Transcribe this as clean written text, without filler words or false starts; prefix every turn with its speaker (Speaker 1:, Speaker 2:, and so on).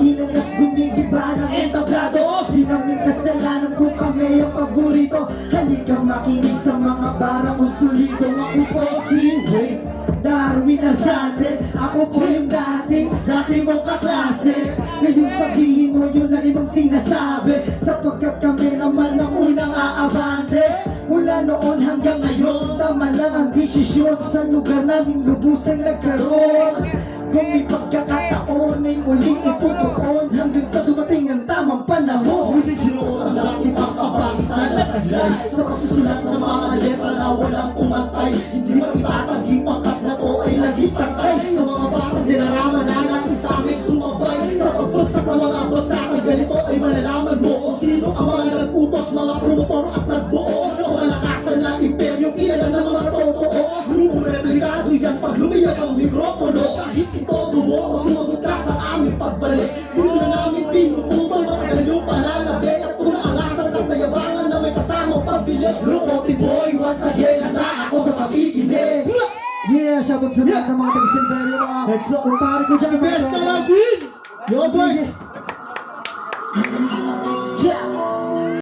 Speaker 1: isilan at gumigiba ng entablado. Di namin kasalanan kung kami ang paborito. Halika makinig sa mga barang kong solido. Ako po si Wade Darwin Azante. Ako po yung dati mong kaklase. Ngayon sabihin mo yun na ibang sinasabi, sapagkat kami naman ang unang aabante. Mula noon hanggang ngayon, tama lang ang desisyon. Sa lugar namin lubusan nagkaroon. Kung may pagkakataon ay muling itutuon, hanggang sa dumating ang tamang panahon.
Speaker 2: Ngunit sinuot ang aking pagkabasa na taglay sa pagsusulat ng mga letra na walang umantay. Hindi maitatag yung pangkat na to ay naging tangkay sa mga batang dinarama na natin sa amin sumabay. Sa pagbagsak ng mga bagsakan ganito ay malalaman mo kung sino ang mga nag-utos, mga promotor at nagbuo ng malakasan na imperyong kilala ng mga totoo. Grupong replikado yan pag lumiyap ang mikropono. Kahit ito dumo o sumagot ka sa aming pagbalik, yun na namin pinuputol, matagal yung pananabik. At kung naangasang katayabangan na may kasamang pagbilit, Rokote Boy, once again, handa ako sa pakikinig.
Speaker 1: Yeah, shoutout sa lahat ng mga taga-Silverio, mga kumpare ko dyan.
Speaker 2: Best na lang din! Yo boys!